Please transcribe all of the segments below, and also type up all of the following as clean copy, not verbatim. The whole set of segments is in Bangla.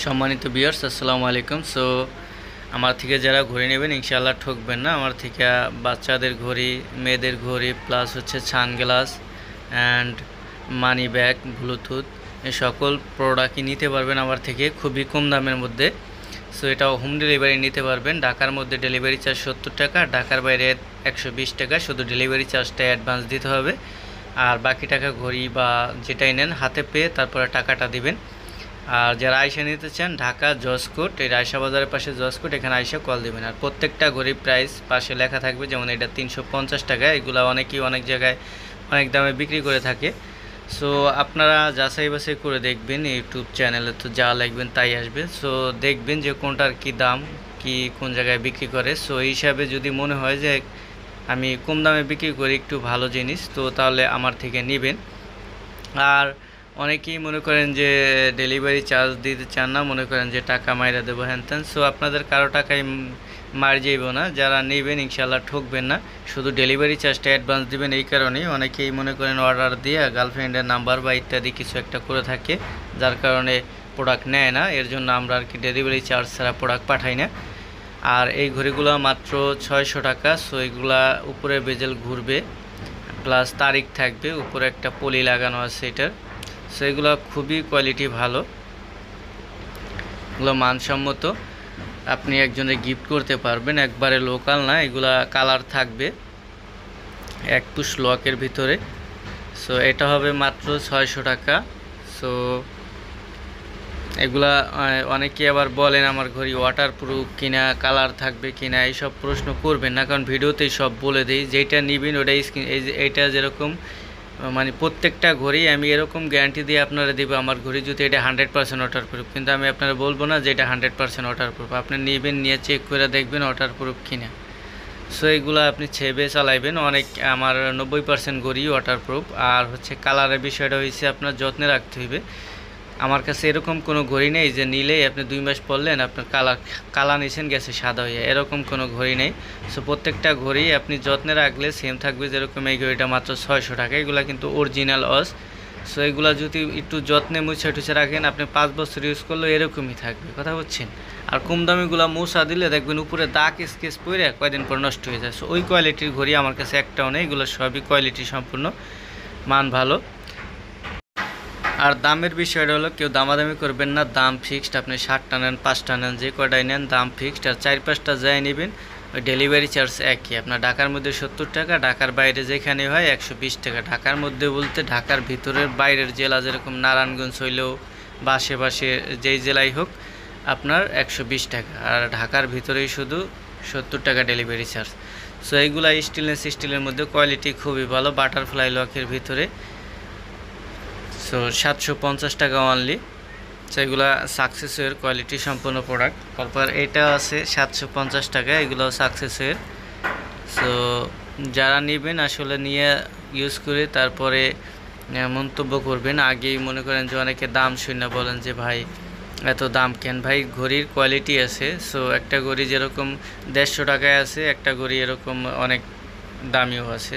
সম্মানিত ভিউয়ার্স আসসালামু আলাইকুম। আমার থেকে যারা ঘড়ি নেবেন ইনশাআল্লাহ ঠকবেন না। আমার থেকে বাচ্চাদের ঘড়ি, মেয়েদের ঘড়ি প্লাস হচ্ছে sunglass and money bag, Bluetooth এই সকল প্রোডাক্টই নিতে পারবেন আমার থেকে খুবই কম দামের মধ্যে। এটাও হোম ডেলিভারি নিতে পারবেন। ঢাকার মধ্যে ডেলিভারি চার্জ 70 টাকা, ঢাকার বাইরে 120 টাকা। শুধু ডেলিভারি চার্জটা অ্যাডভান্স দিতে হবে, আর বাকি টাকা ঘড়ি বা যেটাই নেন হাতে পেয়ে তারপরে টাকাটা দিবেন। আর যারা আয়সা নিতে চান ঢাকা জজকোট, এই আয়সা বাজারের পাশে জজকোট, এখানে আয়সা কল দেবেন। আর প্রত্যেকটা ঘড়ির প্রাইস পাশে লেখা থাকবে, যেমন এটা 350 টাকা। এগুলো অনেকেই অনেক জায়গায় অনেক দামে বিক্রি করে থাকে। আপনারা যাচাই বাছাই করে দেখবেন, ইউটিউব চ্যানেলে তো যা লিখবেন তাই আসবে। দেখবেন যে কোনটার কি দাম, কি কোন জায়গায় বিক্রি করে। এই হিসাবে যদি মনে হয় যে আমি কম দামে বিক্রি করি একটু ভালো জিনিস, তাহলে আমার থেকে নেবেন। আর অনেকেই মনে করেন যে ডেলিভারি চার্জ দিতে চান না, মনে করেন যে টাকা মাইরা দেবো হ্যান ত্যান। আপনাদের কারো টাকায় মার যাইব না, যারা নেবেন ইনশাল্লাহ ঠকবেন না। শুধু ডেলিভারি চার্জটা অ্যাডভান্স দিবেন। এই কারণেই অনেকেই মনে করেন অর্ডার দিয়ে গার্লফ্রেন্ডের নাম্বার বা ইত্যাদি কিছু একটা করে থাকে, যার কারণে প্রোডাক্ট নেয় না। এর জন্য আমরা আর কি ডেলিভারি চার্জ ছাড়া প্রোডাক্ট পাঠাই না। আর এই ঘড়িগুলো মাত্র 600 টাকা। এগুলা উপরে বেজেল ঘুরবে, প্লাস তারিখ থাকবে, উপরে একটা পলি লাগানো আছে এটার। এগুলো খুবই কোয়ালিটি ভালো, এগুলো মানসম্মত। আপনি একজনে গিফট করতে পারবেন, একবারে লোকাল না। এগুলা কালার থাকবে 1 পুশ লকের ভিতরে। এটা হবে মাত্র 600 টাকা। এগুলা অনেকে আবার বলেন আমার ঘড়ি ওয়াটারপ্রুফ কিনা, কালার থাকবে কিনা, এইসব প্রশ্ন করবেন না, কারণ ভিডিওতেই সব বলে দিই। যেটা নেবেন ওটাই এইটা যেরকম মানে প্রত্যেকটা ঘড়ি আমি এরকম গ্যারান্টি দিয়ে আপনারা দেবো। আমার ঘড়ি যদি এটা 100% ওয়াটারপ্রুফ, কিন্তু আমি আপনারা বলবো না যে এটা 100% ওয়াটারপ্রুফ। আপনি নেবেন, নিয়ে চেক করে দেখবেন ওয়াটারপ্রুফ কিনা। এইগুলো আপনি ছেবে চালাইবেন। অনেক আমার 90% ঘড়ি ওয়াটারপ্রুফ। আর হচ্ছে কালারের বিষয়টা হয়েছে আপনার যত্নে রাখতে হইবে। আমার কাছে এরকম কোনো ঘড়ি নেই যে নিলেই আপনি 2 মাস পরলেন আপনার কালা নিছেন গেছে সাদা হয়ে, এরকম কোনো ঘড়ি নেই। প্রত্যেকটা ঘড়ি আপনি যত্নে রাখলে সেম থাকবে। যেরকম এই ঘড়িটা মাত্র 600 টাকা, এগুলো কিন্তু অরিজিনাল অস। এগুলো যদি একটু যত্নে মুছে টুছে রাখেন, আপনি 5 বছর ইউজ করলেও এরকমই থাকবে, কথা বলছেন। আর কম দামিগুলো মোছা দিলে দেখবেন উপরে দাগ স্কেচ পরে কয়দিন পর নষ্ট হয়ে যায়। ওই কোয়ালিটির ঘড়ি আমার কাছে একটাও নেই। এগুলো সবই কোয়ালিটি সম্পূর্ণ, মান ভালো। আর দামের বিষয়টা হলো কেউ দামাদামি করবেন না, দাম ফিক্সড। আপনি 60টা নেন, 5টা নেন, যে কয়টাই নেন দাম ফিক্সড। আর 4-5টা যাই নেবেন ওই ডেলিভারি চার্জ একই। আপনার ঢাকার মধ্যে 70 টাকা, ঢাকার বাইরে যেখানে হয় 120 টাকা। ঢাকার মধ্যে বলতে ঢাকার ভিতরের বাইরের জেলা, যেরকম নারায়ণগঞ্জ হইলেও বা আশেপাশে যেই জেলায় হোক আপনার 120 টাকা। আর ঢাকার ভিতরেই শুধু 70 টাকা ডেলিভারি চার্জ। এইগুলা স্টেনলেস স্টিলের মধ্যে কোয়ালিটি খুবই ভালো, বাটারফ্লাই লকের ভিতরে। 750 টাকা অনলি। এগুলা সাকসেসের কোয়ালিটি সম্পন্ন প্রোডাক্ট। তারপর এটা আছে 750 টাকা, এগুলো সাকসেসের। যারা নেবেন আসলে নিয়ে ইউজ করে তারপরে মন্তব্য করবেন। আগেই মনে করেন যে অনেকে দাম শুনে বলেন যে ভাই এত দাম কেন। ভাই ঘড়ির কোয়ালিটি আছে। একটা ঘড়ি যেরকম 150 টাকায় আছে, একটা ঘড়ি এরকম অনেক দামিও আছে।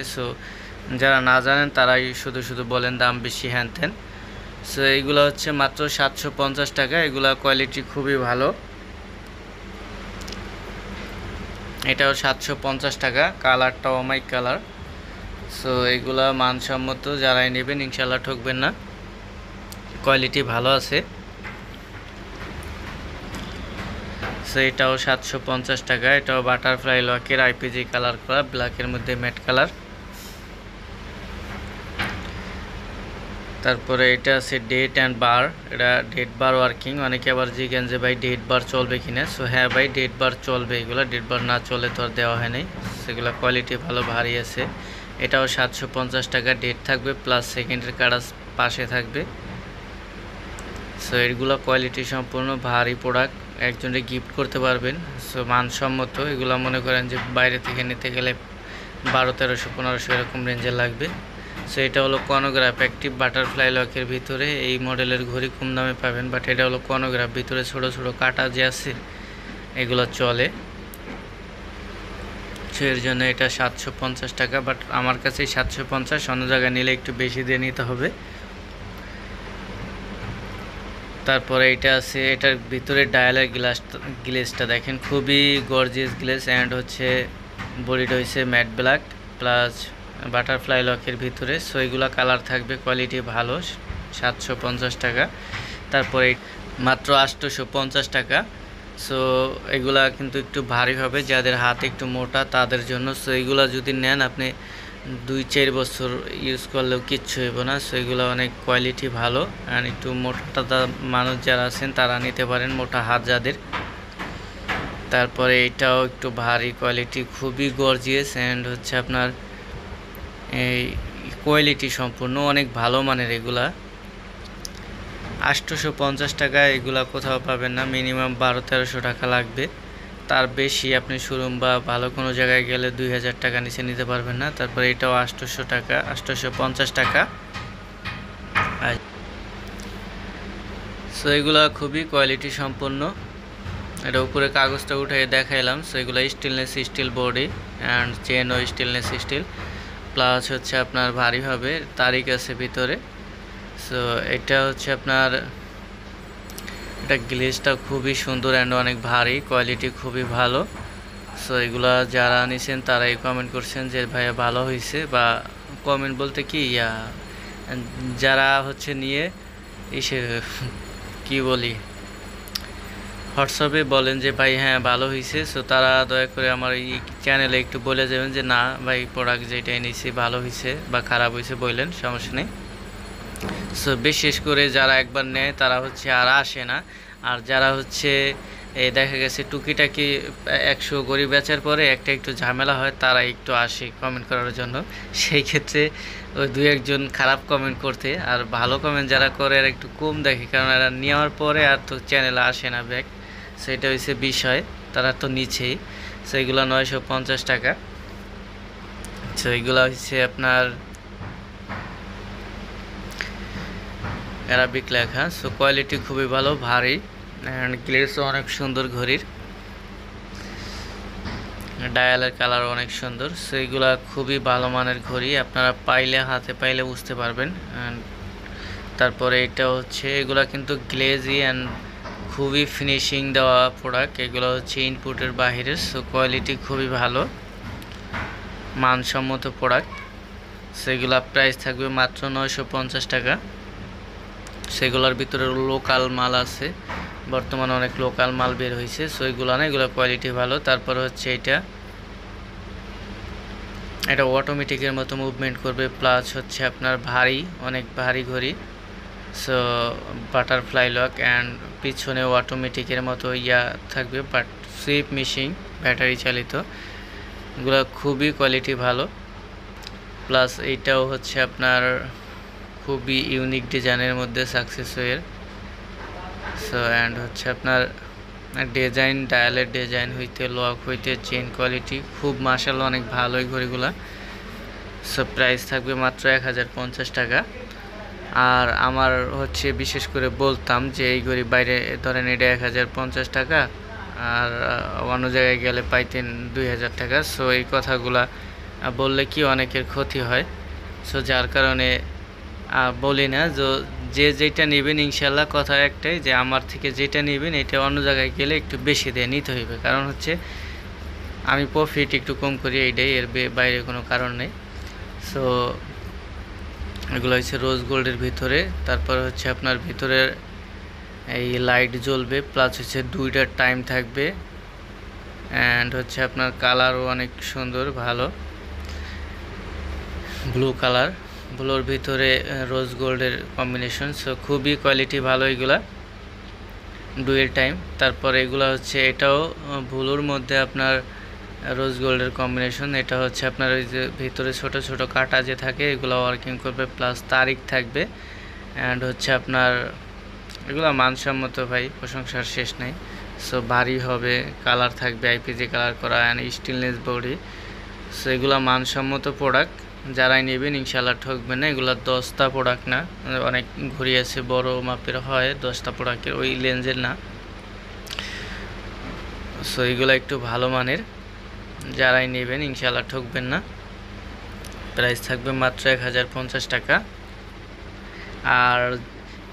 যারা না জানেন তারাই শুধু শুধু বলেন দাম বেশি হ্যান ত্যান। এইগুলো হচ্ছে মাত্র 750 টাকা। এগুলা কোয়ালিটি খুবই ভালো। এটাও 750 টাকা, কালারটাও অমাইক কালার। এইগুলা মানসম্মত, যারাই নেবেন ইনশাল্লাহ ঠকবেন না, কোয়ালিটি ভালো আছে। এটাও 750 টাকা। এটাও বাটারফ্লাই লকের, আইপিজি কালার করা, ব্ল্যাকের মধ্যে ম্যাট কালার। তারপরে এটা আছে ডেট অ্যান্ড বার। এটা ডেট বার ওয়ার্কিং। অনেকে আবার জিজ্ঞেন যে ভাই ডেট বার চলবে কিনা। হ্যাঁ ভাই ডেট বার চলবে। এগুলো ডেট বার না চলে তো আর দেওয়া হয় নাই। সেগুলো কোয়ালিটি ভালো, ভারী আছে। এটাও 750 টাকা। ডেট থাকবে প্লাস সেকেন্ডের কাগজ পাশে থাকবে। এগুলো কোয়ালিটি সম্পূর্ণ ভারী প্রোডাক্ট, একজনে গিফট করতে পারবেন। মানসম্মত। এগুলো মনে করেন যে বাইরে থেকে নিতে গেলে 1200-1300-1500 এরকম রেঞ্জে লাগবে। এটা হলো কনোগ্রাফ অ্যাক্টিভ বাটারফ্লাই লকের ভিতরে। এই মডেলের ঘড়ি কম দামে পাবেন, বাট এটা হলো কনোগ্রাফ, ভিতরে ছোট ছোট কাটা যে আছে এগুলো চলে। এর জন্য এটা 750 টাকা, বাট আমার কাছে 750। অন্য জায়গায় নিলে একটু বেশি দিয়ে নিতে হবে। তারপরে এটা আছে, এটার ভিতরে ডায়ালের গ্লেজটা দেখেন, খুবই গর্জিয়াস গ্লেজ। অ্যান্ড হচ্ছে বডিটা হচ্ছে ম্যাট ব্ল্যাক প্লাস বাটারফ্লাই লকের ভিতরে। সো এগুলো কালার থাকবে, কোয়ালিটি ভালো, 750 টাকা। তারপরে মাত্র 850 টাকা। সো এগুলা কিন্তু একটু ভারী হবে, যাদের হাত একটু মোটা তাদের জন্য। সো এগুলা যদি নেন আপনি 2-4 বছর ইউজ করলেও কিচ্ছু হইব না। সো এগুলো অনেক কোয়ালিটি ভালো। আর একটু মোটা মানুষ যারা আছেন তারা নিতে পারেন, মোটা হাত যাদের। তারপরে এটাও একটু ভারী, কোয়ালিটি খুবই গর্জিয়াস। অ্যান্ড হচ্ছে আপনার এই কোয়ালিটি সম্পূর্ণ অনেক ভালো মানের। এগুলা 850 টাকা। এগুলা কোথাও পাবেন না, মিনিমাম 1200-1300 টাকা লাগবে। তার বেশি আপনি শোরুম বা ভালো কোনো জায়গায় গেলে 2000 টাকা নিচে নিতে পারবেন না। তারপরে এটাও 800 টাকা, 850 টাকা। সো এগুলা খুবই কোয়ালিটি সম্পন্ন। এটা উপরে কাগজটা উঠে দেখাইলাম। সো এগুলো স্টেনলেস স্টিল বডি অ্যান্ড চেনও স্টেনলেস স্টিল, প্লাস হচ্ছে আপনার ভারী হবে, তারিখ আছে ভিতরে। সো এটা হচ্ছে আপনার, এটা গ্লেজটা খুবই সুন্দর অ্যান্ড অনেক ভারী, কোয়ালিটি খুবই ভালো। সো এগুলা যারা নিছেন তারাই কমেন্ট করছেন যে ভাইয়া ভালো হয়েছে, বা কমেন্ট বলতে কি যারা হচ্ছে নিয়ে এসে কি বলি হোয়াটসঅ্যাপে বলেন যে ভাই হ্যাঁ ভালো হয়েছে। সো তারা দয়া করে আমার এই চ্যানেলে একটু বলে যাবেন যে না ভাই প্রোডাক্ট যেটাই নিয়েছি ভালো হয়েছে বা খারাপ হয়েছে, বললেন, সমস্যা নেই। সো বিশেষ করে যারা একবার নেয় তারা হচ্ছে আর আসে না। আর যারা হচ্ছে এই দেখা গেছে টুকিটাকি 100 গড়ি বেচার পরে একটা একটু ঝামেলা হয়, তারা একটু আসে কমেন্ট করার জন্য। সেই ক্ষেত্রে ওই 2-1 জন খারাপ কমেন্ট করতে, আর ভালো কমেন্ট যারা করে আর একটু কম দেখে, কারণ এরা নেওয়ার পরে আর তো চ্যানেলে আসে না ব্যাক। সেটা হচ্ছে বিষয়, তারা তো নিচেই। সো এগুলো 950 টাকা। সো এগুলো হচ্ছে আপনার অ্যারাবিক লেখা। সো কোয়ালিটি খুবই ভালো, ভারী, অ্যান্ড গ্লেসও অনেক সুন্দর ঘড়ির, ডায়ালের কালার অনেক সুন্দর। সো এগুলা খুবই ভালো মানের ঘড়ি, আপনারা পাইলে হাতে পাইলে বুঝতে পারবেন। তারপরে এটা হচ্ছে, এগুলা কিন্তু গ্লেজি অ্যান্ড খুবই ফিনিশিং দেওয়া প্রোডাক্ট। এগুলো হচ্ছে ইনপুটের বাহিরের। সো কোয়ালিটি খুবই ভালো, মানসম্মত প্রোডাক্ট। সেগুলা প্রাইস থাকবে মাত্র 950 টাকা। সেগুলোর ভিতরে লোকাল মাল আছে, বর্তমানে অনেক লোকাল মাল বের হয়েছে। সো এগুলো না, এগুলো কোয়ালিটি ভালো। তারপর হচ্ছে এটা অটোমেটিকের মতো মুভমেন্ট করবে, প্লাস হচ্ছে আপনার ভারী, অনেক ভারী ঘড়ি। সো বাটারফ্লাই লক অ্যান্ড পিছনেও অটোমেটিকের মতো থাকবে, বাট সুইপ মেশিন, ব্যাটারি চালিত। এগুলো খুবই কোয়ালিটি ভালো। প্লাস এইটাও হচ্ছে আপনার খুবই ইউনিক ডিজাইনের মধ্যে সাকসেস এর। সো অ্যান্ড হচ্ছে আপনার ডিজাইন, ডায়ালের ডিজাইন হইতে, লক হইতে, চেন কোয়ালিটি খুব মাশাআল্লাহ অনেক ভালো এই ঘড়িগুলো। সো প্রাইস থাকবে মাত্র 1050 টাকা। আর আমার হচ্ছে বিশেষ করে বলতাম যে এই ঘড়ি বাইরে ধরেন এটা 1050 টাকা, আর অন্য জায়গায় গেলে পাইতেন 2000 টাকা। সো এই কথাগুলা বললে কি অনেকের ক্ষতি হয়। সো যার কারণে বলি না, যে যেটা নেবেন ইনশাল্লাহ কথা একটাই, যে আমার থেকে যেটা নেবেন এটা অন্য জায়গায় গেলে একটু বেশি দিয়ে নিতে হইবে, কারণ হচ্ছে আমি প্রফিট একটু কম করি, এইটাই, এর বাইরে কোনো কারণ নেই। সো এগুলো হচ্ছে রোজ গোল্ডের ভিতরে। তারপর হচ্ছে আপনার ভিতরে এই লাইট জ্বলবে, প্লাস হচ্ছে 2টার টাইম থাকবে, অ্যান্ড হচ্ছে আপনার কালারও অনেক সুন্দর ভালো, ব্লু কালার, ব্লুর ভিতরে রোজ গোল্ডের কম্বিনেশন। সো খুবই কোয়ালিটি ভালো এগুলা, ডুয়েল টাইম। তারপর এগুলা হচ্ছে, এটাও ব্লুর মধ্যে আপনার রোজ গোল্ডের কম্বিনেশন। এটা হচ্ছে আপনার ওই যে ভিতরে ছোট ছোট কাটা যে থাকে এগুলো ওয়ার্কিং করবে, প্লাস তারিখ থাকবে। অ্যান্ড হচ্ছে আপনার এগুলো মানসম্মত ভাই, প্রশংসার শেষ নেই। সো ভারী হবে, কালার থাকবে আইপিজি কালার করা, অ্যান্ড স্টেনলেস বডি। সো এগুলো মানসম্মত প্রোডাক্ট, যারাই নেবেন ইনশাল্লাহ ঠকবেন না। এগুলো 10টা প্রোডাক্ট না, অনেক ঘড়ি আছে বড় মাপের হয় 10টা প্রোডাক্টের, ওই লেন্সের না। সো এগুলো একটু ভালো মানের, যারাই নেবেন ইনশাল্লাহ ঠকবেন না। প্রাইস থাকবে মাত্র 1050 টাকা। আর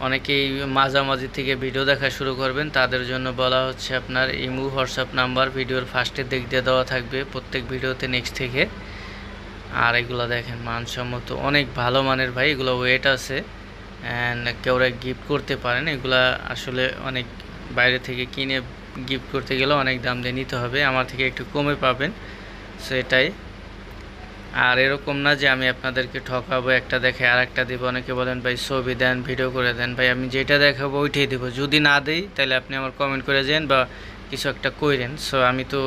অনেকেই মাঝামাঝি থেকে ভিডিও দেখা শুরু করবেন, তাদের জন্য বলা হচ্ছে আপনার ইমো হোয়াটসঅ্যাপ নাম্বার ভিডিওর ফার্স্টের দিক দিয়ে দেওয়া থাকবে প্রত্যেক ভিডিওতে নেক্সট থেকে। আর এগুলো দেখেন মানসম্মত অনেক ভালো মানের ভাই, এগুলো ওয়েট আছে অ্যান্ড কেউরা গিফট করতে পারেন। এগুলা আসলে অনেক বাইরে থেকে কিনে গিফট করতে গেলে অনেক দাম দিয়ে নিতে হবে, আমার থেকে একটু কমে পাবেন। সো এটাই। আর এরকম না যে আমি আপনাদেরকে ঠকাবো, একটা দেখে আর একটা দেবো। অনেকে বলেন ভাই ছবি দেন, ভিডিও করে দেন। ভাই আমি যেটা দেখাবো ওইটাই দেবো, যদি না দেই তাহলে আপনি আমার কমেন্ট করে যান বা কিছু একটা কইরেন। সো আমি তো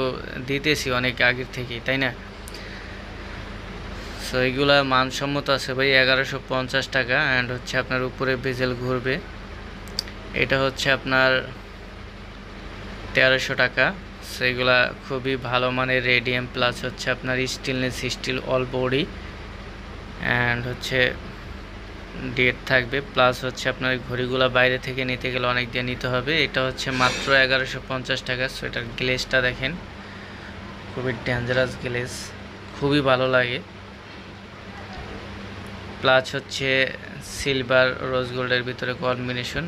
দিতেছি অনেক আগের থেকেই, তাই না? সো এইগুলা মানসম্মত আছে ভাই, 1150 টাকা। অ্যান্ড হচ্ছে আপনার উপরে বেজেল ঘুরবে, এটা হচ্ছে আপনার 1300 টাকা। সেগুলা খুবই ভালো মানের রেডিয়াম, প্লাস হচ্ছে আপনার stillness still all body and হচ্ছে ডেট থাকবে। প্লাস হচ্ছে আপনার ঘড়িগুলো বাইরে থেকে নিতে গেলে অনেক দিয়ে নিতে হবে। এটা হচ্ছে মাত্র 1150 টাকা। সো এটার গ্লেজটা দেখেন, খুবই ডেঞ্জারাস গ্লেজ, খুবই ভালো লাগে। প্লাস হচ্ছে সিলভার রোজ গোল্ডের ভিতরে কম্বিনেশন,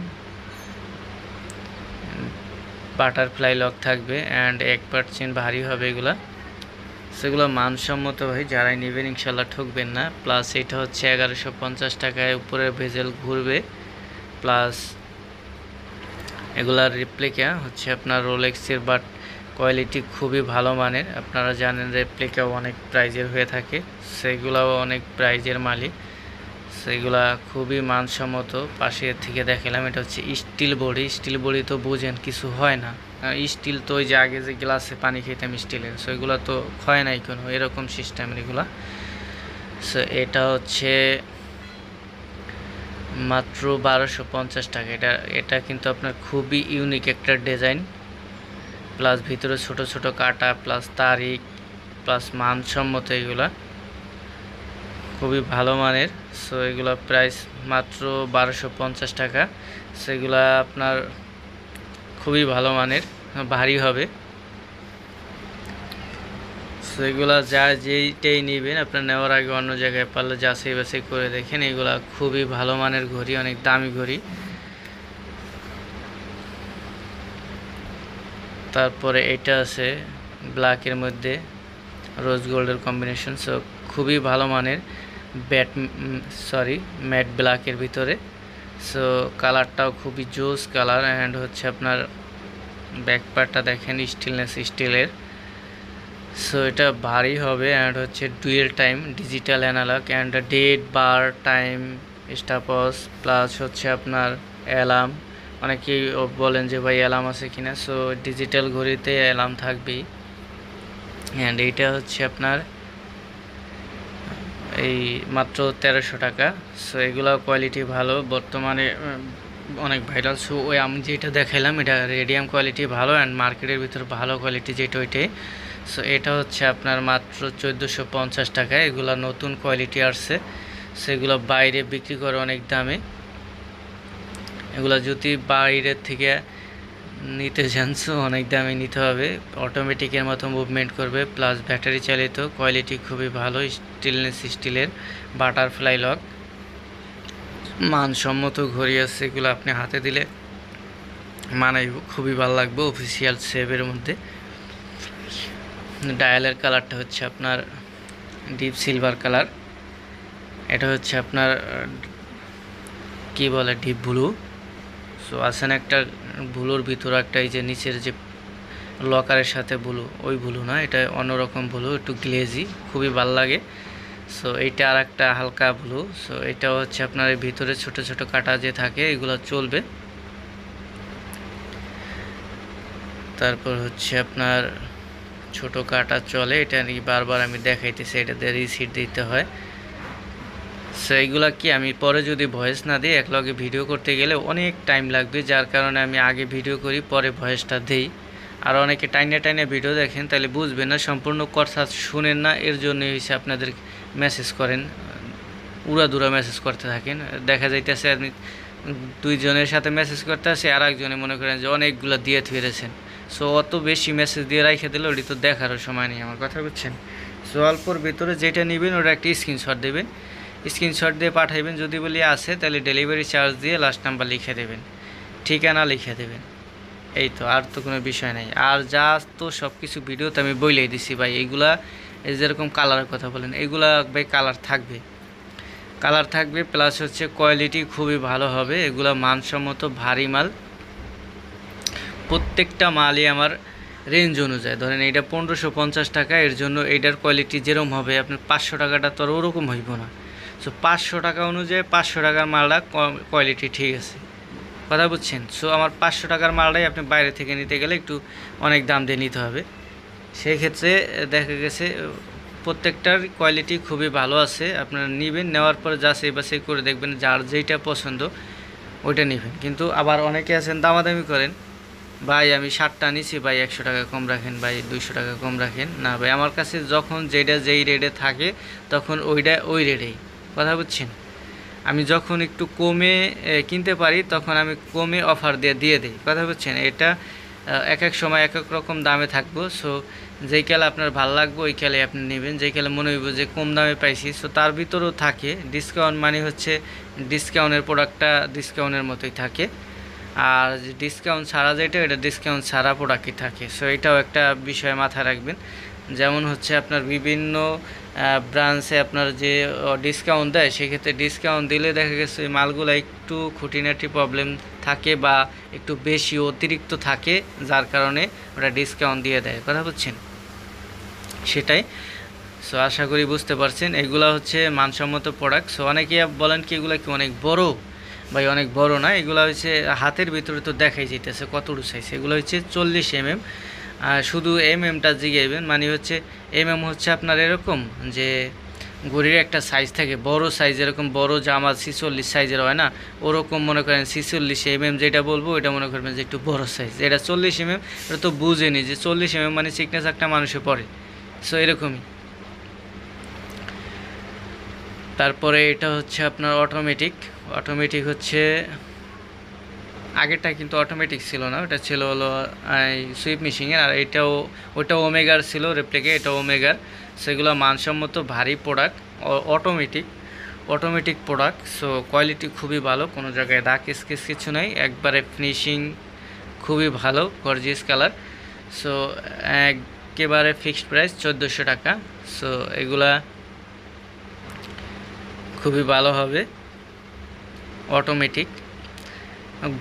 বাটারফ্লাই লক থাকবে অ্যান্ড 1% ভারী হবে এগুলা। সেগুলো মানসম্মত ভাই, যারাই নেবেন ইনশাল্লাহ ঠকবেন না। প্লাস এটা হচ্ছে 1150 টাকায় উপরে ভেজেল ঘুরবে। প্লাস এগুলার রেপ্লিকা হচ্ছে আপনার রোলেক্সের, বাট কোয়ালিটি খুবই ভালো মানের। আপনারা জানেন রেপ্লিকাও অনেক প্রাইজের হয়ে থাকে, সেগুলাও অনেক প্রাইজের মালিক। সেগুলা খুবই মানসম্মত। পাশে থেকে দেখালাম, এটা হচ্ছে স্টিল বডি। স্টিল বডি তো বুঝেন কিছু হয় না, স্টিল তো ওই যে আগে যে গ্লাসে পানি খেতাম স্টিলের, সো এগুলো তো ক্ষয় নাই কোনো, এরকম সিস্টেমের এগুলা। সো এটা হচ্ছে মাত্র 1250 টাকা। এটা কিন্তু আপনার খুবই ইউনিক একটা ডিজাইন, প্লাস ভিতরে ছোট ছোট কাটা, প্লাস তারিখ, প্লাস মানসম্মত এগুলা খুবই ভালো মানের। সো এগুলো প্রাইস মাত্র 1250 টাকা। সেগুলা আপনার খুবই ভালো মানের, ভারী হবে। সো এগুলা যেইটাই নেবেন আপনার নেওয়ার আগে অন্য জায়গায় পারলে যাচাই বাছাই করে দেখেন। এগুলা খুবই ভালো মানের ঘড়ি, অনেক দামি ঘড়ি। তারপরে এটা আছে ব্ল্যাকের মধ্যে রোজ গোল্ডের কম্বিনেশন। সো খুবই ভালো মানের, ম্যাট ব্ল্যাকের ভিতরে। সো কালারটাও খুবই জোস কালার অ্যান্ড হচ্ছে আপনার ব্যাক পার্টটা দেখেন স্টিলনেস স্টিলের। সো এটা ভারী হবে অ্যান্ড হচ্ছে dual time digital analog and date বার টাইম স্টপওয়াচ, প্লাস হচ্ছে আপনার অ্যালার্ম। অনেকেই বলেন যে ভাই অ্যালার্ম আছে কিনা, সো ডিজিটাল ঘড়িতে অ্যালার্ম থাকবেই। অ্যান্ড এইটা হচ্ছে আপনার এই মাত্র 1300 টাকা। সো এগুলো কোয়ালিটি ভালো, বর্তমানে অনেক ভাইরাল। সো ওই আমি যেটা দেখাইলাম এটা রেডিয়াম কোয়ালিটি ভালো অ্যান্ড মার্কেটের ভিতর ভালো কোয়ালিটি যেটা ওইটাই। সো এটা হচ্ছে আপনার মাত্র 1450 টাকা। এগুলো নতুন কোয়ালিটি আসছে, সেগুলো বাইরে বিক্রি করে অনেক দামে। এগুলো যদি বাইরের থেকে নিতে চান সো অনেক দামে নিতে হবে। অটোমেটিকের মতো মুভমেন্ট করবে, প্লাস ব্যাটারি চালিত, কোয়ালিটি খুবই ভালো, স্টিলনেস স্টিলের, বাটারফ্লাই লক, মানসম্মত ঘড়ি আছে। এগুলো আপনি হাতে দিলে মানাই খুবই ভালো লাগবে, অফিসিয়াল সেভের মধ্যে। ডায়ালের কালারটা হচ্ছে আপনার ডিপ সিলভার কালার, এটা হচ্ছে আপনার কি বলে ডিপ ব্লু। সো আসেন একটা ব্লুর ভিতরে একটা এই যে নিচের যে লকারের সাথে ব্লু, ওই ব্লু না, এটা অন্যরকম ব্লু, একটু গ্লেজি, খুবই ভালো লাগে। সো এইটা আর একটা হালকা ব্লু। সো এটা হচ্ছে আপনার এই ভিতরে ছোট ছোট কাটা যে থাকে এগুলো চলবে। তারপর হচ্ছে আপনার ছোট কাটা চলে, এটা বারবার আমি দেখাইতেছি, এটাতে রিসিট দিতে হয়। সো এইগুলা কি আমি পরে যদি ভয়েস না দিই, একলগে ভিডিও করতে গেলে অনেক টাইম লাগবে, যার কারণে আমি আগে ভিডিও করি পরে ভয়েসটা দিই। আর অনেকে টাইনে টাইনে ভিডিও দেখেন, তাহলে বুঝবেন না, সম্পূর্ণ কথা শুনেন না, এর জন্যই হচ্ছে আপনাদের মেসেজ করেন, উড়াদুরা মেসেজ করতে থাকেন। দেখা যাইতেছে আপনি দুইজনের সাথে মেসেজ করতে আসে, আর একজনে মনে করেন যে অনেকগুলো দিয়ে ফিরেছেন। সো অত বেশি মেসেজ দিয়ে রাখে দিলে ওটি তো দেখারও সময় নেই, আমার কথা বুঝছেন। সো অল্পর ভিতরে যেটা নেবেন ওটা একটা স্ক্রিনশট দেবেন, স্ক্রিনশট দিয়ে পাঠাইবেন, যদি বলি আছে তাহলে ডেলিভারি চার্জ দিয়ে লাস্ট নাম্বার লিখে দেবেন, ঠিকানা লিখে দেবেন, এই তো, আর তো কোনো বিষয় নাই। আর যা তো সব কিছু ভিডিওতে আমি বলেই দিছি ভাই। এইগুলা এই যেরকম কালারের কথা বলেন, এইগুলা ভাই কালার থাকবে, কালার থাকবে, প্লাস হচ্ছে কোয়ালিটি খুবই ভালো হবে। এগুলা মানসম্মত ভারী মাল, প্রত্যেকটা মালই আমার রেঞ্জ অনুযায়ী। ধরেন এইটা 1550 টাকা, এর জন্য এইটার কোয়ালিটি যেরকম হবে আপনার 500 টাকাটা তো আর ওরকম হইব না। সো 500 টাকা অনুযায়ী 500 টাকার মালটা কোয়ালিটি ঠিক আছে, কথা বুঝছেন। সো আমার 500 টাকার মালটাই আপনি বাইরে থেকে নিতে গেলে একটু অনেক দাম দিয়ে নিতে হবে। সেই ক্ষেত্রে দেখা গেছে প্রত্যেকটার কোয়ালিটি খুবই ভালো আছে। আপনারা নেবেন, নেওয়ার পর যাচাই বাছাই করে দেখবেন যার যেইটা পছন্দ ওইটা নেবেন। কিন্তু আবার অনেকে আছেন দামাদামি করেন, ভাই আমি 60টা নিছি ভাই 100 টাকা কম রাখেন, ভাই 200 টাকা কম রাখেন। না ভাই, আমার কাছে যখন যেটা যেই রেটে থাকে তখন ওইটা ওই রেটেই, কথা বুঝছেন। আমি যখন একটু কমে কিনতে পারি তখন আমি কমে অফার দিয়ে দিই, কথা বুঝছেন। এটা এক এক সময় এক এক রকম দামে থাকবো। সো যেই খেলা আপনার ভালো লাগবে ওই খেলে আপনি নেবেন, যেই খেলে মনে হইব যে কম দামে পাইছি। সো তার ভিতরেও থাকে ডিসকাউন্ট, মানে হচ্ছে ডিসকাউন্টের প্রোডাক্টটা ডিসকাউন্টের মতোই থাকে, আর যে ডিসকাউন্ট ছাড়া যেটা এটা ডিসকাউন্ট ছাড়া প্রোডাক্টই থাকে। সো এটাও একটা বিষয় মাথায় রাখবেন। যেমন হচ্ছে আপনার বিভিন্ন ব্রাঞ্চে আপনার যে ডিসকাউন্ট দেয়, সেক্ষেত্রে ডিসকাউন্ট দিলে দেখা গেছে ওই মালগুলো একটু খুঁটিনাটি প্রবলেম থাকে বা একটু বেশি অতিরিক্ত থাকে, যার কারণে ওটা ডিসকাউন্ট দিয়ে দেয়, কথা বুঝছেন, সেটাই। সো আশা করি বুঝতে পারছেন। এগুলো হচ্ছে মানসম্মত প্রোডাক্ট। সো অনেকে বলেন কি এগুলো কি অনেক বড়, ভাই অনেক বড় না, এগুলো হচ্ছে হাতের ভিতরে তো দেখাই যেতেছে কতটুকু সাইজ। এগুলো হচ্ছে 40 mm। শুধু এমএমটা জিগাইবেন, মানে হচ্ছে এমএম হচ্ছে আপনার এরকম যে ঘড়ির একটা সাইজ থাকে, বড় সাইজ, এরকম বড় জামা 46 সাইজের হয় না, ওরকম মনে করেন 46 mm যেটা বলবো এটা মনে করবেন যে একটু বড় সাইজ। এটা 40 mm, এটা তো বুঝেনি যে 40 mm মানে সিকনেস একটা মানুষে পড়ে। সো এরকমই। তারপরে এটা হচ্ছে আপনার অটোমেটিক হচ্ছে, আগেরটা কিন্তু অটোমেটিক ছিল না, ওটা ছিল হলো সুইপ মেশিনের, আর ওটা ওমেগার ছিল রেপ্লিকা, এটা ওমেগার। সেগুলো মানসম্মত ভারী product, automatic product. So quality খুবই ভালো, কোনো জায়গায় দাগ স্কেচ কিছু নাই, একবারে ফিনিশিং খুবই ভালো, গর্জিয়াস কালার। সো একেবারে ফিক্সড প্রাইস 1400 টাকা। সো এগুলা খুবই ভালো হবে, অটোমেটিক,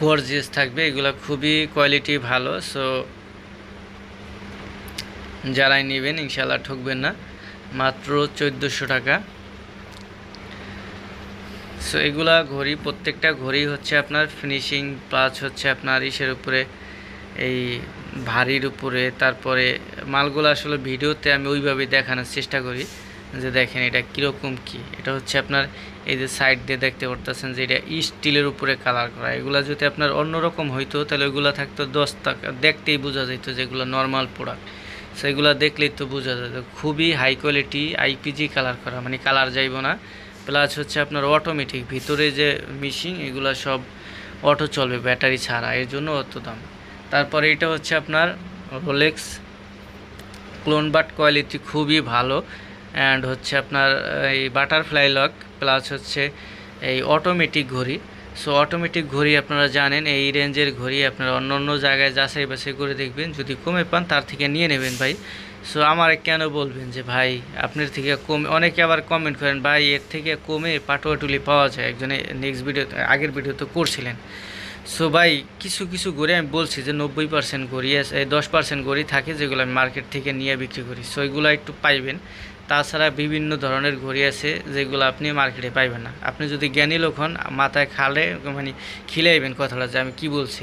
গর্জিয়াস থাকবে, এগুলো খুবই কোয়ালিটি ভালো। সো যারাই নেবেন ইনশাল্লাহ ঠকবেন না, মাত্র 1400 টাকা। সো এগুলা ঘড়ি, প্রত্যেকটা ঘড়ি হচ্ছে আপনার ফিনিশিং প্লাস হচ্ছে আপনার ইসের উপরে, এই ভারীর উপরে। তারপরে মালগুলো আসলে ভিডিওতে আমি ওইভাবে দেখানোর চেষ্টা করি যে দেখেন এটা কীরকম কি। এটা হচ্ছে আপনার এই যে সাইড দিয়ে দেখতে পারতেছেন যে এটা স্টিলের উপরে কালার করা। এগুলো যদি আপনার অন্যরকম হইতো তাহলে ওইগুলো থাকতো 10 টাকা, দেখতেই বোঝা যেত যেগুলো নর্মাল প্রোডাক্ট। সেগুলো দেখলেই তো বোঝা যেত খুবই হাই কোয়ালিটি আইপিজি কালার করা, মানে কালার যাইব না। প্লাস হচ্ছে আপনার অটোমেটিক, ভিতরে যে মেশিন এগুলো সব অটো চলবে ব্যাটারি ছাড়া, এর জন্য অত দাম। তারপরে এটা হচ্ছে আপনার রোলেক্স ক্লোন বাট, কোয়ালিটি খুবই ভালো। অ্যান্ড হচ্ছে আপনার এই বাটারফ্লাই লক, প্লাস হচ্ছে এই অটোমেটিক ঘড়ি। সো অটোমেটিক ঘড়ি আপনারা জানেন এই রেঞ্জের ঘড়ি আপনারা অন্য অন্য জায়গায় যাচাই বাছাই করে দেখবেন, যদি কমে পান তার থেকে নিয়ে নেবেন ভাই। সো আমার কেন বলবেন যে ভাই আপনার থেকে কমে, অনেকে আবার কমেন্ট করেন ভাই এর থেকে কমে পাটোয়াটুলি পাওয়া যায়, একজনে নেক্সট ভিডিও আগের ভিডিও তো করছিলেন। সো ভাই কিছু ঘড়ি আমি বলছি যে 90% ঘড়ি আছে, 10% ঘড়ি থাকে যেগুলো আমি মার্কেট থেকে নিয়ে বিক্রি করি। সো এগুলো একটু পাইবেন। তাছাড়া বিভিন্ন ধরনের ঘড়ি আছে যেগুলো আপনি মার্কেটে পাইবেন না। আপনি যদি জ্ঞানী লোক হন মাথায় খালে মানে খিলাইবেন কথাটা যে আমি কি বলছি,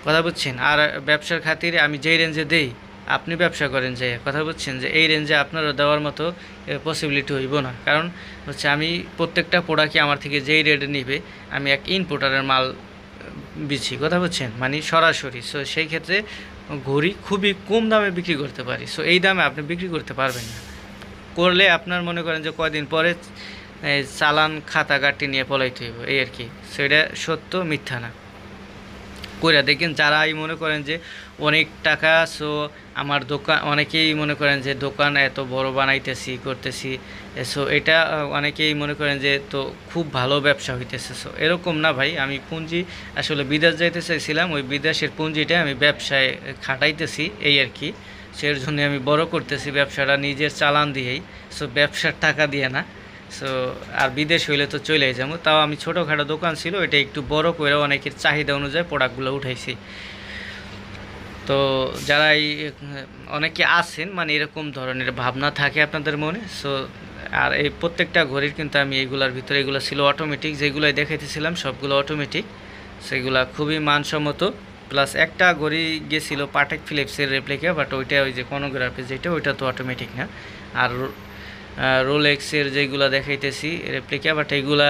কথা বুঝছেন। আর ব্যবসার খাতিরে আমি যেই রেঞ্জে দেই আপনি ব্যবসা করেন যে, কথা বুঝছেন, যে এই রেঞ্জে আপনারও দেওয়ার মতো পসিবিলিটি হইব না। কারণ হচ্ছে আমি প্রত্যেকটা প্রোডাক্টই আমার থেকে যেই রেটে নিবে আমি এক ইনপোর্টারের মাল বিছি, কথা বুঝছেন, মানে সরাসরি। সো সেই ক্ষেত্রে ঘড়ি খুবই কম দামে বিক্রি করতে পারি। সো এই দামে আপনি বিক্রি করতে পারবেন না, করলে আপনার মনে করেন যে কয়দিন পরে চালান খাতা কাটি নিয়ে পলাইতে হইব, এই আর কি। সো এটা সত্য, মিথ্যা না। কইরা দেখেন। যারাই মনে করেন যে অনেক টাকা, সো আমার দোকান, অনেকেই মনে করেন যে দোকান এত বড় বানাইতেছি করতেছি, সো এটা অনেকেই মনে করেন যে তো খুব ভালো ব্যবসা হইতেছে। সো এরকম না ভাই, আমি পুঁজি আসলে বিদেশ যাইতে চাইছিলাম, ওই বিদেশের পুঁজিটা আমি ব্যবসায় খাটাইতেছি এই আর কি। সের জন্য আমি বড় করতেছি ব্যবসাটা নিজের চালান দিয়েই, সো ব্যবসার টাকা দিয়ে না। সো আর বিদেশ হইলে তো চলেই যাবো, তাও আমি ছোটোখাটো দোকান ছিল এটা একটু বড় করে অনেকের চাহিদা অনুযায়ী প্রোডাক্টগুলো উঠাইছি। তো যারা এই অনেকে আছেন মানে এরকম ধরনের ভাবনা থাকে আপনাদের মনে। সো আর এই প্রত্যেকটা ঘড়ির কিন্তু আমি এইগুলার ভিতরে, এগুলো ছিল অটোমেটিক, যেগুলো দেখাইতেছিলাম সবগুলো অটোমেটিক, সেগুলা খুবই মানসম্মত। প্লাস একটা ঘড়ি গেছিল পাটেক ফিলিপসের রেপ্লিকা, বাট ওইটা ওই যে কনোগ্রাফি যেটা, ওইটা তো অটোমেটিক না। আর রোলেক্সের যেগুলো দেখাইতেছি রেপ্লিকা, বাট এইগুলা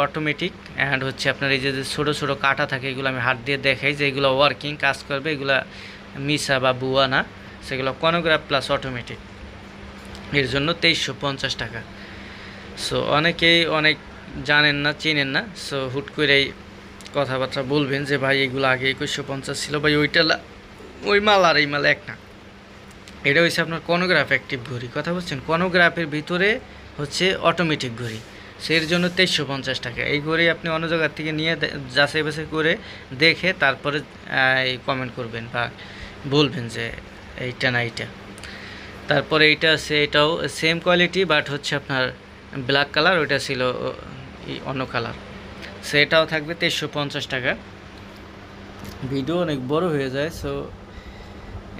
অটোমেটিক। অ্যান্ড হচ্ছে আপনার এই যে ছোটো ছোটো কাটা থাকে, এগুলো আমি হাত দিয়ে দেখাই যে এগুলো ওয়ার্কিং কাজ করবে, এগুলা মিসা বা বুয়া না, সেগুলো কনোগ্রাফ প্লাস অটোমেটিক। এর জন্য 2350 টাকা। সো অনেকেই অনেক জানেন না, চেনেন না, সো হুট করেই কথাবার্তা বলবেন যে ভাই এগুলো আগে 2150 ছিল, ভাই ওইটা ওই মাল আর এই মাল এক না। এটা হচ্ছে আপনার কনোগ্রাফ অ্যাক্টিভ ঘড়ি, কথা বলছেন, কনোগ্রাফের ভিতরে হচ্ছে অটোমেটিক ঘড়ি, সেই জন্য 2350 টাকা। এই ঘড়ি আপনি অন্য জায়গার থেকে নিয়ে যাচাই বাছাই করে দেখে তারপরে এই কমেন্ট করবেন বা বলবেন যে এইটা না এইটা। তারপরে এইটা আছে, এটাও সেম কোয়ালিটি বাট হচ্ছে আপনার ব্ল্যাক কালার, ওইটা ছিল অন্য কালার, সেটাও থাকবে 2350 টাকা। ভিডিও অনেক বড় হয়ে যায়, সো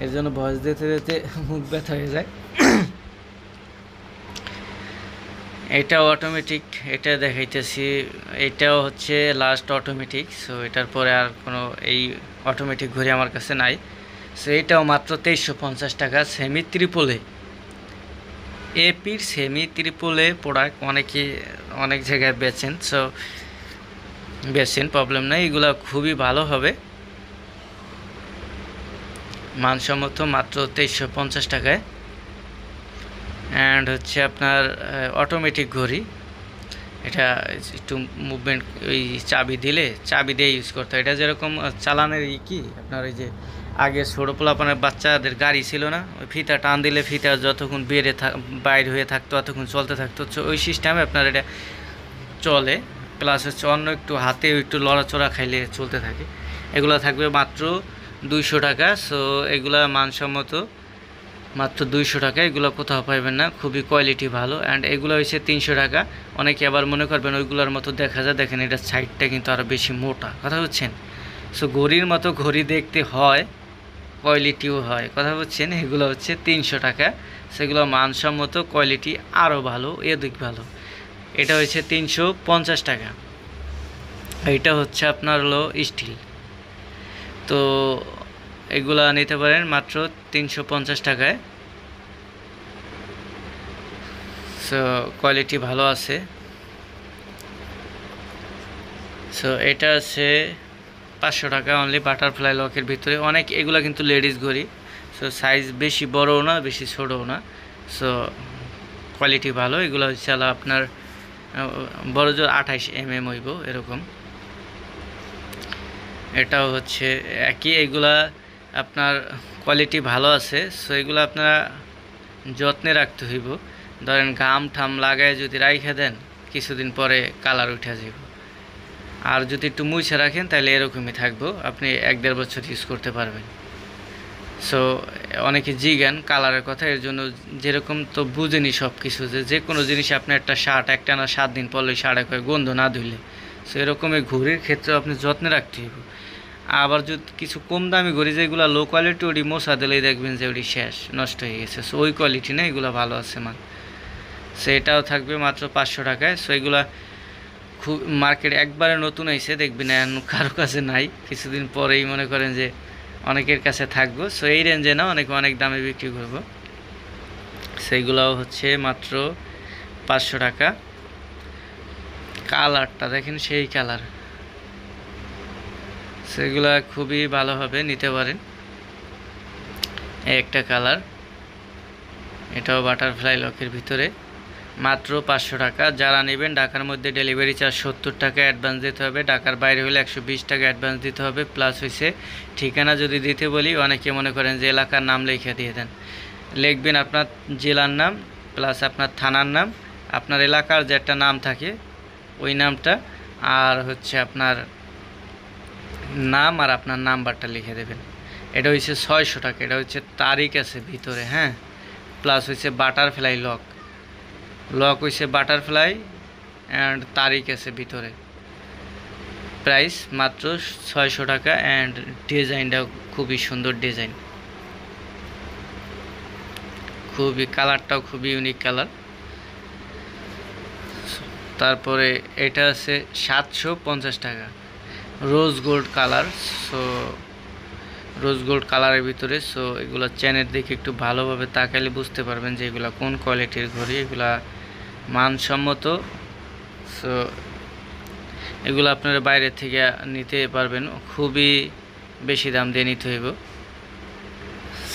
এর জন্য ভয়েস দিতে দিতে মুখ ব্যথা হয়ে যায়। এটাও অটোমেটিক, এটা দেখাইতেছি, এটাও হচ্ছে লাস্ট অটোমেটিক। সো এটার পরে আর কোনো এই অটোমেটিক ঘড়ি আমার কাছে নাই। সো এটাও মাত্র 2350 টাকা, সেমি ত্রিপলে, এপির সেমি ত্রিপলে প্রোডাক্ট অনেকে অনেক জায়গায় বেচেন, সো বেচেন, প্রবলেম নাই, এগুলো খুবই ভালো হবে, মানসম্মত, মাত্র 2350 টাকায়। অ্যান্ড হচ্ছে আপনার অটোমেটিক ঘড়ি, এটা একটু মুভমেন্ট, ওই চাবি দিলে চাবি দিয়ে ইউজ করতে হয়। এটা যেরকম চালানের কি আপনার ওই যে আগে ছোটো পোলাপানের বাচ্চাদের গাড়ি ছিল না, ওই ফিতা টান দিলে ফিতা যতক্ষণ বাইর হয়ে থাকতো ততক্ষণ চলতে থাকতো, ওই সিস্টেমে আপনার এটা চলে। প্লাস হচ্ছে অন্য একটু হাতে একটু লড়াচড়া খাইলে চলতে থাকে। এগুলো থাকবে মাত্র 200 টাকা। সো এগুলা মানসম্মত, মাত্র 200 টাকা, এগুলো কোথাও পাইবেন না, খুবই কোয়ালিটি ভালো। অ্যান্ড এগুলো হচ্ছে 300 টাকা। অনেকে আবার মনে করবেন ওইগুলোর মতো দেখা যায়, দেখেন এটা সাইডটা কিন্তু আরও বেশি মোটা, কথা বুঝছেন। সো ঘড়ির মতো ঘড়ি দেখতে হয়, কোয়ালিটিও হয়, কথা বুঝছেন। এগুলো হচ্ছে 300 টাকা, সেগুলো মানসম্মত, কোয়ালিটি আরও ভালো, এদিক ভালো। এটা হচ্ছে 350 টাকা। এটা হচ্ছে আপনার হলো স্টিল, তো এগুলা নিতে পারেন মাত্র 350 টাকায়। সো কোয়ালিটি ভালো আছে। সো এটা আছে 500 টাকা অনলি, বাটারফ্লাই লকের ভিতরে। অনেক এগুলা কিন্তু লেডিস ঘড়ি, সো সাইজ বেশি বড়ও না বেশি ছোটও না, সো কোয়ালিটি ভালো। এগুলো হচ্ছে আপনার বড় জোর 28 mm হইব এরকম। এটাও হচ্ছে একই, এগুলা আপনার কোয়ালিটি ভালো আছে। সো এগুলো আপনারা যত্নে রাখতে হইব। ধরেন ঘাম ঠাম লাগায় যদি রাইখা দেন, কিছুদিন পরে কালার উঠে যাব। আর যদি একটু মুছে রাখেন তাহলে এরকমই থাকবো, আপনি 1-1.5 বছর ইউজ করতে পারবেন। সো অনেকে জিজ্ঞান কালারের কথা, এর জন্য যেরকম তো বুঝেনি সব কিছু, যে কোনো জিনিস আপনি একটা শার্ট একটানা 7 দিন পরলে শার্টে কয়ে গন্ধ না ধুইলে, সো এরকমই ঘড়ির ক্ষেত্রে আপনি যত্নে রাখতে হইব। আবার যদি কিছু কম দামি ঘড়ি যেগুলো লো কোয়ালিটি, ওটি মশা দিলেই দেখবেন যে ওটি শেষ, নষ্ট হয়ে গেছে। সো ওই কোয়ালিটি না, এগুলো ভালো আছে মান। সো এটাও থাকবে মাত্র 500 টাকায়। সো এগুলা খুব মার্কেট একবারে নতুন আইছে, দেখবেন কারো কাছে নাই, কিছুদিন পরেই মনে করেন যে অনেকের কাছে থাকবো। সো এই রেঞ্জে না, অনেক দামে বিক্রি করবো। সেইগুলোও হচ্ছে মাত্র 500 টাকা। কালারটা দেখেন সেই কালার, সেগুলা খুবই ভালোভাবে নিতে পারেন। একটা কালার, এটাও বাটারফ্লাই লকের ভিতরে, মাত্র 500 টাকা। যারা নেবেন ঢাকার মধ্যে ডেলিভারি চার্জ 70 টাকা অ্যাডভান্স দিতে হবে, ঢাকার বাইরে হলে 120 টাকা অ্যাডভান্স দিতে হবে। প্লাস হচ্ছে ঠিকানা যদি দিতে বলি, অনেকে মনে করেন যে এলাকার নাম লিখে দিয়ে দেন, লিখবেন আপনার জেলার নাম প্লাস আপনার থানার নাম, আপনার এলাকার যে একটা নাম থাকে ওই নামটা, আর হচ্ছে আপনার নাম আর আপনার নাম্বারটা লিখে দেবেন। এটা হচ্ছে 600 টাকা। এটা হচ্ছে তারিখ আছে ভিতরে, হ্যাঁ। প্লাস হচ্ছে বাটারফ্লাই লক, লক হচ্ছে বাটারফ্লাই অ্যান্ড তারিখ আছে ভিতরে। প্রাইস মাত্র 600 টাকা। অ্যান্ড ডিজাইনটা খুবই সুন্দর ডিজাইন, খুবই কালারটাও খুবই ইউনিক কালার। তারপরে এটা আছে 750 টাকা, rose gold colour. So rose gold কালারের ভিতরে। সো এগুলো চেনের দিকে একটু ভালোভাবে তাকালে বুঝতে পারবেন যে এগুলো কোন কোয়ালিটির ঘড়ি, এগুলা মানসম্মত। সো এগুলো আপনারা বাইরে থেকে নিতে পারবেন, খুবই বেশি দাম দিয়ে নিতে হইব।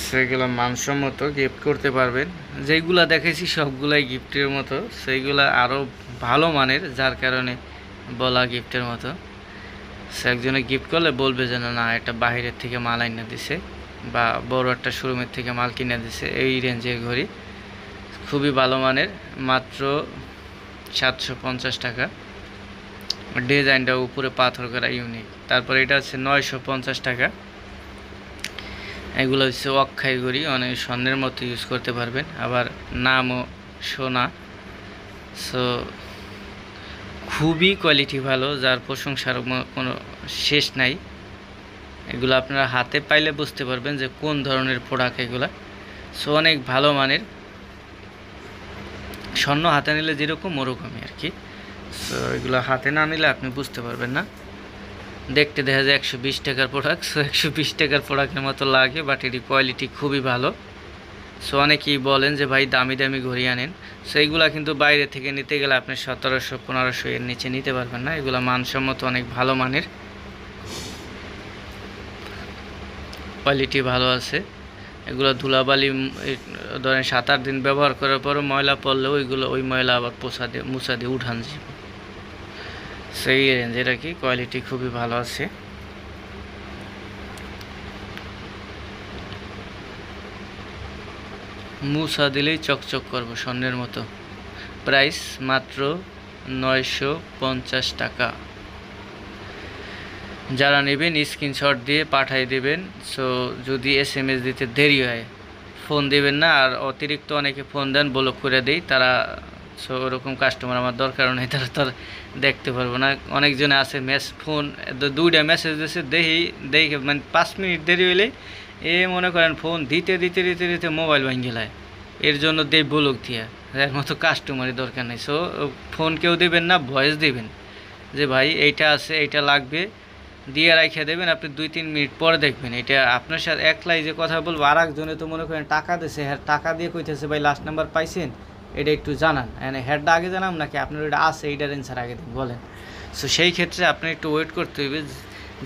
সেগুলো মানসম্মত, গিফট করতে পারবেন। যেগুলা দেখেছি সবগুলাই গিফটের মতো, সেইগুলা আরও ভালো মানের, যার কারণে বলা গিফটের মতো। সে একজনে গিফট করলে বলবে যেন না এটা বাহিরের থেকে মাল আইনা দিছে বা বড় একটা শোরুমের থেকে মাল কিনে দিছে। এই রেঞ্জের ঘড়ি খুবই ভালো মানের, মাত্র 750 টাকা। ডিজাইনটা উপরে পাথর করা ইউনিক। তারপর এটা হচ্ছে 950 টাকা। এগুলো হচ্ছে অক্ষয় ঘড়ি, অনেক স্বর্ণের মতো ইউজ করতে পারবেন, আবার নামও সোনা। সো খুবই কোয়ালিটি ভালো, যার প্রশংসার কোনো শেষ নাই। এগুলো আপনারা হাতে পাইলে বুঝতে পারবেন যে কোন ধরনের প্রোডাক্ট এগুলা। সো অনেক ভালো মানের, স্বর্ণ হাতে নিলে যেরকম ওরকমই আর কি। সো এগুলো হাতে না নিলে আপনি বুঝতে পারবেন না। দেখতে দেখা যায় 120 টাকার প্রোডাক্ট। সো 120 টাকার প্রোডাক্টের মতো লাগে, বাট এটি কোয়ালিটি খুবই ভালো। সো অনেকেই বলেন যে ভাই দামি দামি ঘড়ি আনেন। সো এইগুলা কিন্তু বাইরে থেকে নিতে গেলে আপনি 1700-1500 এর নিচে নিতে পারবেন না। এগুলো মানসম্মত, অনেক ভালো মানের, কোয়ালিটি ভালো আছে। এগুলো ধুলাবালি ধরেন 7-8 দিন ব্যবহার করার পরও ময়লা পড়লেও ওই ময়লা আবার মুছা দিয়ে উঠান যাব। সেই রেঞ্জ, এটা কি কোয়ালিটি খুবই ভালো আছে। মুছা দিলেই চকচক করবো স্বর্ণের মতো। প্রাইস মাত্র 950 টাকা। যারা নেবেন স্ক্রিনশট দিয়ে পাঠিয়ে দেবেন। সো যদি SMS দিতে দেরি হয় ফোন দেবেন না। আর অতিরিক্ত অনেকে ফোন দেন, ব্লক করে দেই তারা। সো ওরকম কাস্টমার আমার দরকার নেই, তারা তো দেখতে পারবো না। অনেকজনে আছে ফোন 2টা মেসেজ দিয়েছে, দেখে মানে 5 মিনিট দেরি হইলে মনে করেন ফোন দিতে দিতে দিতে দিতে মোবাইল ভাঙে যায়। এর জন্য দেই ব্লক দিয়া, এর মতো কাস্টমারই দরকার নেই। সো ফোন কেউ দেবেন না, ভয়েস দেবেন যে ভাই এইটা আছে, এইটা লাগবে, দিয়ে রাখা দেবেন। আপনি 2-3 মিনিট পরে দেখবেন এটা আপনার সাথে একলাই যে কথা বলবো। আর একজনে তো মনে করেন টাকা দিয়েছে, হ্যাঁ টাকা দিয়ে কইতেছে ভাই লাস্ট নাম্বার পাইছেন, এটা একটু জানান। মানে হেডটা আগে জানাম নাকি আপনার ওইটা আছে এইটার অ্যান্সার আগে দিন বলেন। সো সেই ক্ষেত্রে আপনি একটু ওয়েট করতে হইবে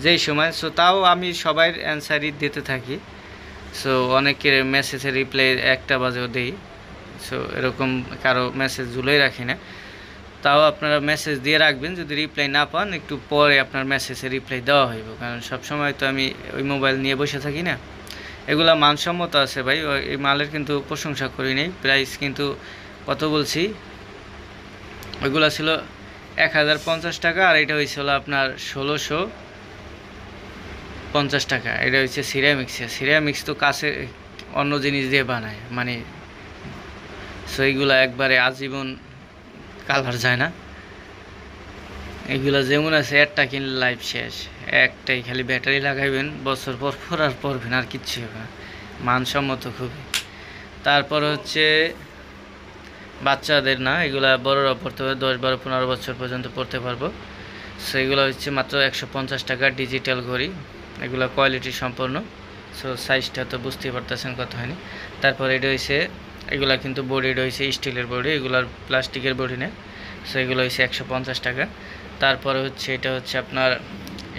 যেই সময়। সো তাও আমি সবাই অ্যান্সারই দিতে থাকি। সো অনেকের মেসেজের রিপ্লাই 1টা বাজেও দেই। সো এরকম কারো মেসেজ ঝুলেই রাখি না। তাও আপনারা মেসেজ দিয়ে রাখবেন, যদি রিপ্লাই না পান একটু পরে আপনার মেসেজে রিপ্লাই দেওয়া হইব, কারণ সব সময় তো আমি ওই মোবাইল নিয়ে বসে থাকি না। এগুলা মানসম্মত আছে ভাই, এই মালের কিন্তু প্রশংসা করি নেই। প্রাইস কিন্তু কত বলছি, ওইগুলা ছিল 1050 টাকা, আর এটা হয়েছিল আপনার 1650 টাকা। এটা হচ্ছে সিরামিক্স তো কাছে অন্য জিনিস দিয়ে বানায় মানে। সো এইগুলা একবারে আজীবন কালার যায় না। এগুলো যেমন আছে একটা কিনলে লাইফ শেষ, একটাই খালি ব্যাটারি লাগাইবেন, বছর পর পর আর পরবেন, আর কিচ্ছু হবে না। মানসম্মত খুবই। তারপর হচ্ছে বাচ্চাদের না, এগুলা বড়রা পড়তে পারবে, 10, 12, 15 বছর পর্যন্ত পড়তে পারবো। সো এগুলো হচ্ছে মাত্র 150 টাকা ডিজিটাল ঘড়ি। এগুলো কোয়ালিটি সম্পন্ন। সো সাইজটা তো বুঝতেই পারতেছেন কত হয়নি। তারপর এটা হচ্ছে এগুলা কিন্তু বডি রয়েছে স্টিলের বডি, এগুলার প্লাস্টিকের বডি নেই। সো এগুলো হচ্ছে 150 টাকা। তারপরে হচ্ছে এটা হচ্ছে আপনার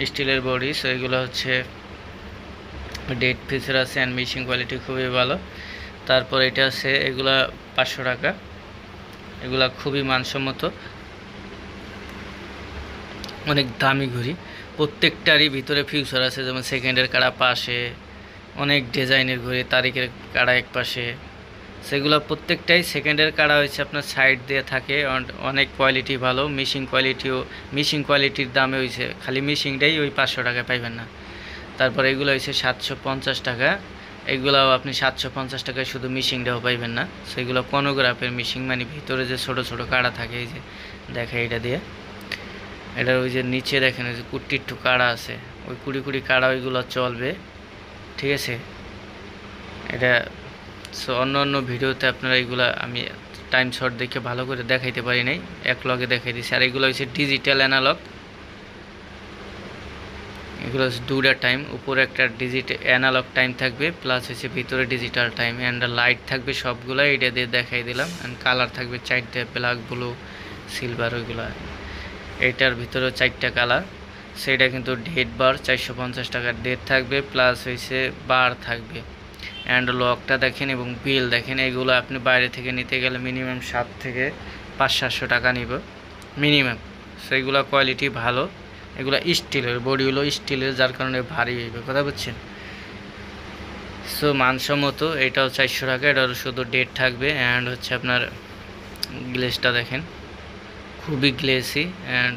স্টিলের বডি। সো এগুলো হচ্ছে ডেট ফিচার আছে অ্যান্ড মিশিং কোয়ালিটি খুবই ভালো। তারপর এটা আছে এগুলা 500 টাকা। এগুলা খুবই মানসম্মত, অনেক দামি ঘড়ি। প্রত্যেকটারই ভিতরে ফিউচার আছে, যেমন সেকেন্ডের কাড়া পাশে, অনেক ডিজাইনের ঘড়ি, তারিখের কাড়া এক পাশে, সেগুলো প্রত্যেকটাই সেকেন্ডের কাড়া হয়েছে আপনার সাইড দিয়ে থাকে। অনেক কোয়ালিটি ভালো, মিশিং কোয়ালিটির দামে হয়েছে, খালি মিশিংটাই ওই 500 টাকায় পাইবেন না। তারপরে এগুলো হয়েছে 750 টাকা, এগুলাও আপনি 750 টাকায় শুধু মিশিংটাও পাইবেন না। সেগুলো পনোগ্রাফের মিশিং, মানে ভিতরে যে ছোট ছোট কাড়া থাকে, এই যে দেখে এটা দিয়ে, এটার ওই যে নিচে দেখেন ওই যে কুটি একটু কাড়া আছে, ওই কুড়ি কুড়ি কাড়া ওইগুলো চলবে, ঠিক আছে। এটা সো অন্য অন্য ভিডিওতে আপনারা এইগুলা আমি টাইম শর্ট দেখে ভালো করে দেখাইতে পারি নাই, এক লগে দেখাই দিচ্ছি। আর এগুলো হচ্ছে ডিজিটাল অ্যানালগ, এগুলো হচ্ছে দুটা টাইম, উপরে একটা ডিজিটাল অ্যানালগ টাইম থাকবে, প্লাস হচ্ছে ভিতরে ডিজিটাল টাইম, অ্যান্ড লাইট থাকবে সবগুলো, এটা দিয়ে দেখাই দিলাম। অ্যান্ড কালার থাকবে 4টে, ব্ল্যাক, ব্লু, সিলভার, ওইগুলো। এইটার ভিতরে 4টা কালার। সেটা কিন্তু ডেট বার 450 টাকার ডেট থাকবে, প্লাস হয়েছে বার থাকবে। অ্যান্ড লকটা দেখেন এবং বিল দেখেন, এগুলো আপনি বাইরে থেকে নিতে গেলে মিনিমাম 7 থেকে 500-700 টাকা নিব মিনিমাম। সেগুলো কোয়ালিটি ভালো, এগুলো স্টিলের, বডিগুলো স্টিলের, যার কারণে ভারী হইবে, কথা বুঝছেন। সো মানসম্মত। এটাও 400 টাকা, এটাও শুধু ডেট থাকবে। অ্যান্ড হচ্ছে আপনার গ্লেসটা দেখেন, খুবই গ্লেসি, অ্যান্ড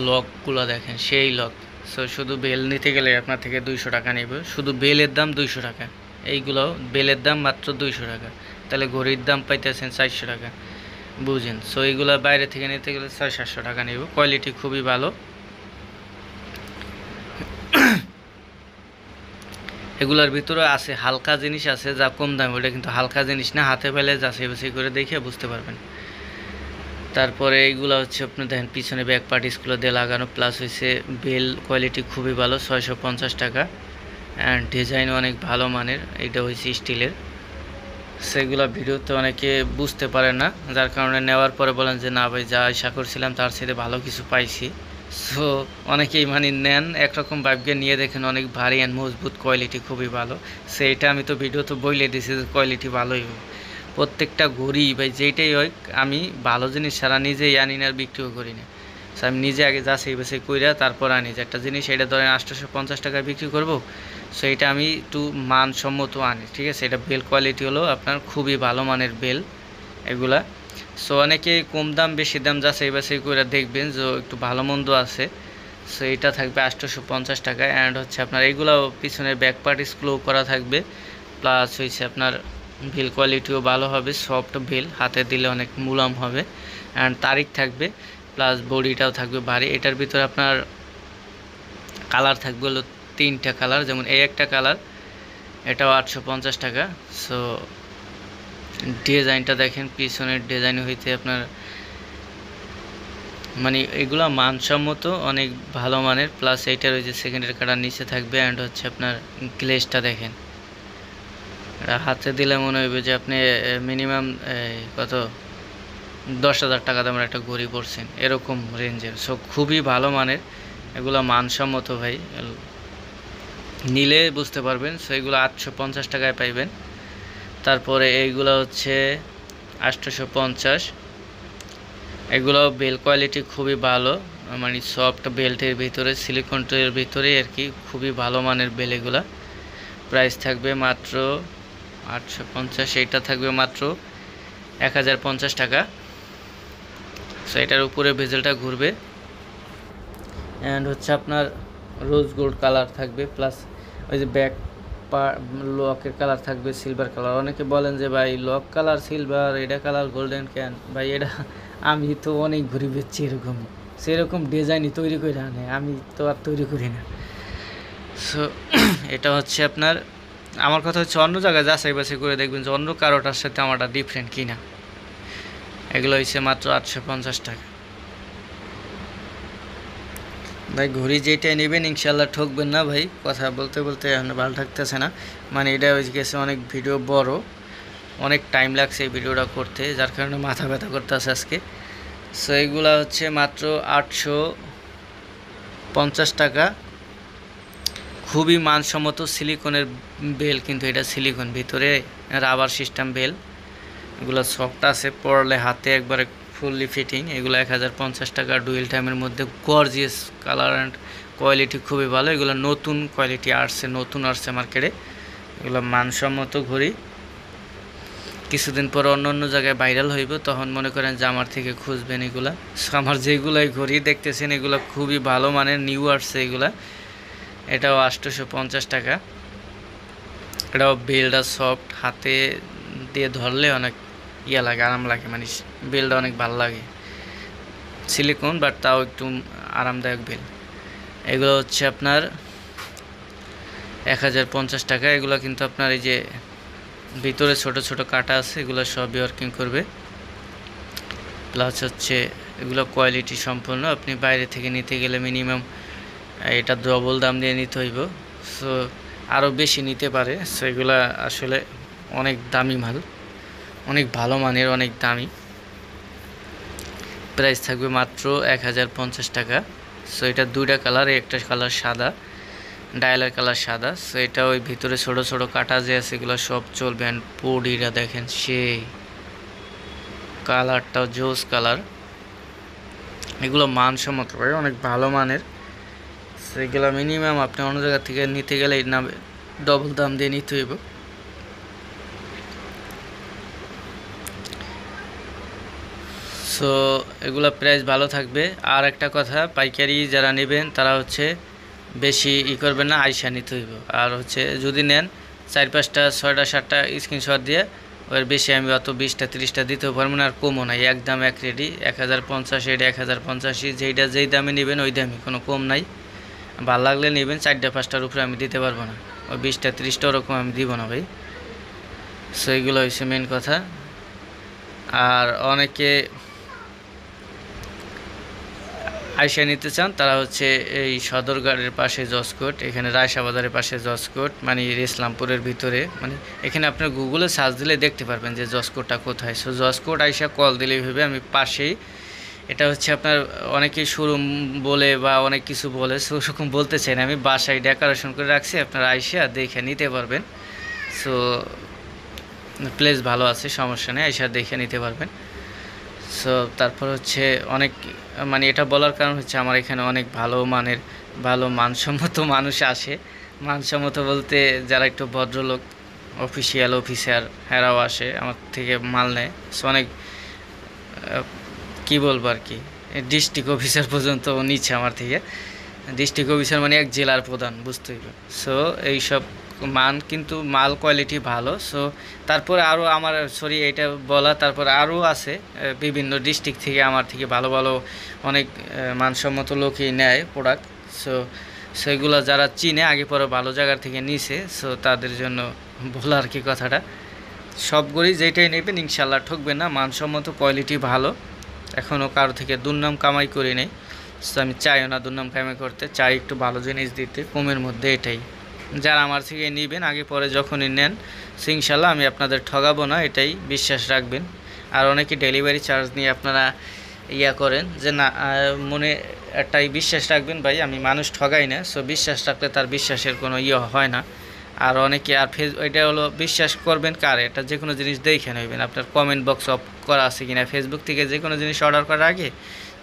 লকগুলো দেখেন সেই লক। সো শুধু বেল নিতে গেলে আপনার থেকে 200 টাকা নেবে, শুধু বেলের দাম 200 টাকা, এইগুলো বেলের দাম মাত্র 200 টাকা, তাহলে ঘড়ির দাম পাইতেছেন 400 টাকা, বুঝেন। সো এইগুলো বাইরে থেকে নিতে গেলে 600-700 টাকা নেব, কোয়ালিটি খুবই ভালো। এগুলোর ভিতরে আছে হালকা জিনিস আছে যা কম দাম, ওটা কিন্তু হালকা জিনিস না, হাতে পেলে যাচাই বাছাই করে দেখে বুঝতে পারবেন। তারপরে এইগুলো হচ্ছে আপনি দেখেন পিছনে ব্যাক পার্টিসগুলো দিয়ে লাগানো, প্লাস হয়েছে বেল কোয়ালিটি খুবই ভালো, 650 টাকা। অ্যান্ড ডিজাইন অনেক ভালো মানের, এটা হয়েছে স্টিলের। সেগুলো ভিডিওতে অনেকে বুঝতে পারে না, যার কারণে নেওয়ার পরে বলেন যে না ভাই, যা আশা করছিলাম তার সাথে ভালো কিছু পাইছি। সো অনেকেই মানে নেন একরকম ভাবকে নিয়ে দেখেন অনেক ভারী অ্যান্ড মজবুত, কোয়ালিটি খুবই ভালো। সেইটা আমি তো ভিডিওতে বলে দিয়েছি যে কোয়ালিটি ভালোই হবে। প্রত্যেকটা ঘড়ি ভাই যেইটাই হয়, আমি ভালো জিনিস ছাড়া নিজেই আনি না আর বিক্রিও করি না। সো আমি নিজে আগে যাচাই বাছাই কইরা তারপর আনি, যে একটা জিনিস এটা ধরেন 850 টাকায় বিক্রি করব, সো এটা আমি একটু মানসম্মত আনি, ঠিক আছে। এটা বেল কোয়ালিটি হলো আপনার খুবই ভালো মানের বেল এগুলা। সো অনেকে কম দাম বেশি দাম যাচাই বাছাই করে দেখবেন যে একটু ভালো মন্দ আছে। সো এটা থাকবে 850 টাকায়। অ্যান্ড হচ্ছে আপনার এইগুলাও পিছনের ব্যাক পার্ট স্ক্রু করা থাকবে, প্লাস হয়েছে আপনার বেল কোয়ালিটিও ভালো হবে, সফট বেল, হাতে দিলে অনেক মুলাম হবে। অ্যান্ড তারিখ থাকবে, প্লাস বডিটাও থাকবে ভারী। এটার ভিতরে আপনার কালার থাকবে হলো 3টা কালার, যেমন এই একটা কালার, এটাও 850 টাকা। সো ডিজাইনটা দেখেন, পিছনের ডিজাইন হইতে আপনার মানে এগুলো মানসম্মত, অনেক ভালো মানের। প্লাস এইটার ওই যে সেকেন্ডের কাটার নিচে থাকবে। অ্যান্ড হচ্ছে আপনার গ্লেসটা দেখেন, এটা হাতে দিলে মনে হইবে যে আপনি মিনিমাম কত 10,000 টাকা দামের একটা ঘড়ি পরছেন, এরকম রেঞ্জের। সো খুবই ভালো মানের, এগুলো মানসম্মত ভাই, নিলে বুঝতে পারবেন। সো এগুলো 850 টাকায় পাইবেন। তারপরে এইগুলো হচ্ছে 850, এগুলো বেল কোয়ালিটি খুবই ভালো, মানে সফট বেল্টের ভিতরে, সিলিকনের ভিতরে আর কি, খুবই ভালো মানের বেল এগুলা। প্রাইস থাকবে মাত্র 850, এইটা থাকবে মাত্র 1050 টাকা। সো এটার উপরে বেজেলটা ঘুরবে। অ্যান্ড হচ্ছে আপনার রোজ গোল্ড কালার থাকবে, প্লাস ওই যে ব্যাক লকের কালার থাকবে সিলভার কালার। অনেকে বলেন যে ভাই লক কালার সিলভার, এটা কালার গোল্ডেন কেন ভাই? এটা আমি তো অনেক ঘুরি বেচছি এরকমই, সেরকম ডিজাইনই তৈরি করে আনে, আমি তো আর তৈরি করি না। সো এটা হচ্ছে আপনার, আমার কথা হচ্ছে অন্য জায়গায় যাচাই বাছাই করে দেখবেন যে অন্য কারোটার সাথে আমারটা ডিফারেন্ট কিনা। এগুলো হচ্ছে মাত্র 850 টাকা। ভাই ঘড়ি যেটাই নেবেন ইনশাল্লাহ ঠকবেন না ভাই, কথা বলতে বলতে এখন ভালো থাকতেছে না, মানে এটা হয়ে গেছে অনেক ভিডিও বড়, অনেক টাইম লাগছে এই ভিডিওটা করতে, যার কারণে মাথা ব্যথা করতেছে আজকে। সো এইগুলা হচ্ছে মাত্র 850 টাকা, খুবই মানসম্মত সিলিকনের বেল, কিন্তু এটা সিলিকন, ভিতরে রাবার সিস্টেম বেল। এগুলো সফট আছে, পরলে হাতে একবারে ফুললি ফিটিং। এগুলো 1050 টাকা, ডুয়েল টাইমের মধ্যে গর্জিয়াস কালার অ্যান্ড কোয়ালিটি খুবই ভালো। এগুলো নতুন কোয়ালিটি আসছে, নতুন আসছে মার্কেটে। এগুলো মানসম্মত ঘড়ি, কিছুদিন পর অন্য অন্য জায়গায় ভাইরাল হইব, তখন মনে করেন যে আমার থেকে খুঁজবেন এগুলা। আমার যেগুলাই ঘড়ি দেখতেছেন এগুলো খুবই ভালো মানের, নিউ আসছে এগুলা। এটাও 850 টাকা। এটাও বেলটা সফট, হাতে দিয়ে ধরলে অনেক ইয়া লাগে, আরাম লাগে, মানে বেলটা অনেক ভালো লাগে। সিলিকন বাট তাও একটু আরামদায়ক বেল। এগুলো হচ্ছে আপনার 1050 টাকা। এগুলো কিন্তু আপনার এই যে ভিতরে ছোট ছোট কাটা আছে, এগুলো সবই ওয়ার্কিং করবে। প্লাস হচ্ছে এগুলো কোয়ালিটি সম্পূর্ণ। আপনি বাইরে থেকে নিতে গেলে মিনিমাম এটা ডবল দাম দিয়ে নিতে হইব, সো আরও বেশি নিতে পারে। সো এগুলো আসলে অনেক দামি মাল, অনেক ভালো মানের, অনেক দামি। প্রাইস থাকবে মাত্র 1050 টাকা। সো এটা দুইটা কালার, একটা কালার সাদা, ডায়ালের কালার সাদা। সো এটা ওই ভিতরে ছোট ছোট কাটা যে আছে এগুলো সব চলবে। অ্যান্ড বডিটা দেখেন, সেই কালারটাও জোস কালার। এগুলো মানসম্মত ভাই, অনেক ভালো মানের। সেগুলো মিনিমাম আপনি অন্য জায়গা থেকে নিতে গেলে না ডবল দাম দিয়ে নিতে হইব। সো এগুলো প্রাইস ভালো থাকবে। আর একটা কথা, পাইকারি যারা নেবেন তারা হচ্ছে বেশি করবেন না, আইসা নিতে হইব। আর হচ্ছে যদি নেন 4-5টা 6টা 7টা স্ক্রিনশট দিয়ে, ওর বেশি আমি অত 20টা 30টা দিতেও পারবো না, আর কমও নাই। একদম এক রেডি 1050, এটা 1085, যেইটা যেই দামে নেবেন ওই দামে, কোনো কম নাই। ভালো লাগলে নেবেন, 4টা 5টার উপরে আমি দিতে পারবো না, ওই 20টা 30টা ওরকম আমি দিব না ভাই। সো এইগুলো হচ্ছে মেন কথা। আর অনেকে আইসা নিতে চান তারা হচ্ছে এই সদরঘাটের পাশে জসকোট, এখানে রায়সা বাজারের পাশে জসকোট, মানে ইসলামপুরের ভিতরে। মানে এখানে আপনার গুগলে সার্চ দিলে দেখতে পারবেন যে জসকোটটা কোথায়। সো জসকোট আইসা কল দিলেই হবে, আমি পাশেই। এটা হচ্ছে আপনার অনেকেই শোরুম বলে বা অনেক কিছু বলে, সো ওরকম বলতে চাই না, আমি বাসায় ডেকোরেশন করে রাখছি, আপনারা আইসা দেখে নিতে পারবেন। সো প্লেস ভালো আছে, সমস্যা নেই, আইসা দেখে নিতে পারবেন। সো তারপর হচ্ছে অনেক, মানে এটা বলার কারণ হচ্ছে আমার এখানে অনেক ভালো মানের, ভালো মানসম্মত মানুষ আসে। মানসম্মত বলতে যারা একটু ভদ্রলোক, অফিসিয়াল অফিসার, এরাও আসে আমার থেকে মাল নেয়। সো অনেক কী বলবো আর কি, ডিস্ট্রিক্ট অফিসার পর্যন্ত নিচ্ছে আমার থেকে। ডিস্ট্রিক্ট অফিসার মানে এক জেলার প্রধান, বুঝতেই পারে। সো এইসব মান কিন্তু মাল কোয়ালিটি ভালো। সো তারপরে আরও আমার এটা বলা, তারপরে আরও আছে বিভিন্ন ডিস্ট্রিক্ট থেকে আমার থেকে ভালো ভালো অনেক মানসম্মত লোকই নেয় প্রোডাক্ট। সো সেগুলো যারা চিনে, আগে পরে ভালো জায়গার থেকে নিছে, সো তাদের জন্য বলা আর কি কথাটা। সবগুলি যেটাই নেবেন ইনশাল্লাহ ঠকবেন না, মানসম্মত কোয়ালিটি ভালো। এখনও কারো থেকে দুর্নাম কামাই করি নেই। সো আমি চাইও না দুর্নাম কামাই করতে, চাই একটু ভালো জিনিস দিতে কমের মধ্যে। এটাই, যারা আমার থেকে নেবেন আগে পরে যখনই নেন, ইনশাল্লাহ আমি আপনাদের ঠগাবো না, এটাই বিশ্বাস রাখবেন। আর অনেকে ডেলিভারি চার্জ নিয়ে আপনারা করেন যে না, মনে একটাই বিশ্বাস রাখবেন ভাই, আমি মানুষ ঠগাই না। সো বিশ্বাস রাখলে তার বিশ্বাসের কোনো হয় না। আর অনেকে আর এটা হলো বিশ্বাস করবেন কার, এটা যে কোনো জিনিস দেখে নেবেন, আপনার কমেন্ট বক্স অফ করা আছে কিনা। ফেসবুক থেকে যে কোনো জিনিস অর্ডার করার আগে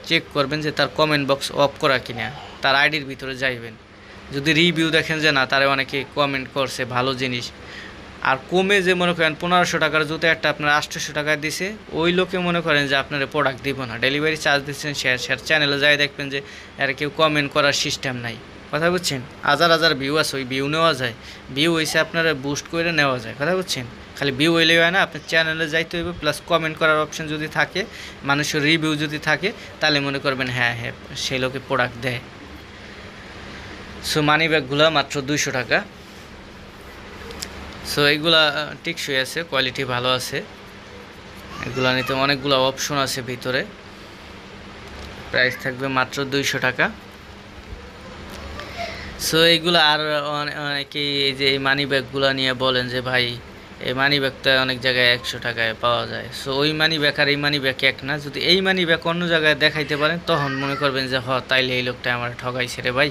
চেক করবেন যে তার কমেন্ট বক্স অফ করা কিনা, তার আইডির ভিতরে যাইবেন। যদি রিভিউ দেখেন যে না, তারা অনেকে কমেন্ট করছে ভালো জিনিস, আর কমে যে মনে করেন 1500 টাকার জুতো একটা আপনার 800 টাকায় দিছে, ওই লোকে মনে করেন যে আপনার প্রোডাক্ট দিব না, ডেলিভারি চার্জ দিচ্ছেন। শেয়ার চ্যানেলে যাই দেখবেন যে আর কেউ কমেন্ট করার সিস্টেম নাই, কথা বুঝছেন। হাজার হাজার ভিউ আছে, ওই ভিউ নেওয়া যায়, ভিউ হয়েছে আপনারা বুস্ট করে নেওয়া যায়, কথা বুঝছেন। খালি ভিউ হইলেই হয় না, আপনার চ্যানেলে যাইতে হইবে, প্লাস কমেন্ট করার অপশন যদি থাকে, মানুষের রিভিউ যদি থাকে, তাহলে মনে করবেন হ্যাঁ হ্যাঁ সেই লোকে প্রোডাক্ট দেয়। সো মানি ব্যাগগুলো মাত্র 200 টাকা। সো এইগুলা টিকসই আছে, কোয়ালিটি ভালো আছে। এগুলো নিতে অনেকগুলো অপশন আছে ভিতরে। প্রাইস থাকবে মাত্র 200 টাকা। সো এইগুলো আর অনেকেই এই যে এই মানি ব্যাগগুলো নিয়ে বলেন যে ভাই এই মানি ব্যাগটা অনেক জায়গায় 100 টাকায় পাওয়া যায়। সো ওই মানি ব্যাগ আর এই মানি ব্যাগ এক না। যদি এই মানি ব্যাগ অন্য জায়গায় দেখাইতে পারেন, তখন মনে করবেন যে তাইলে এই লোকটা আমার ঠগাইছে রে ভাই।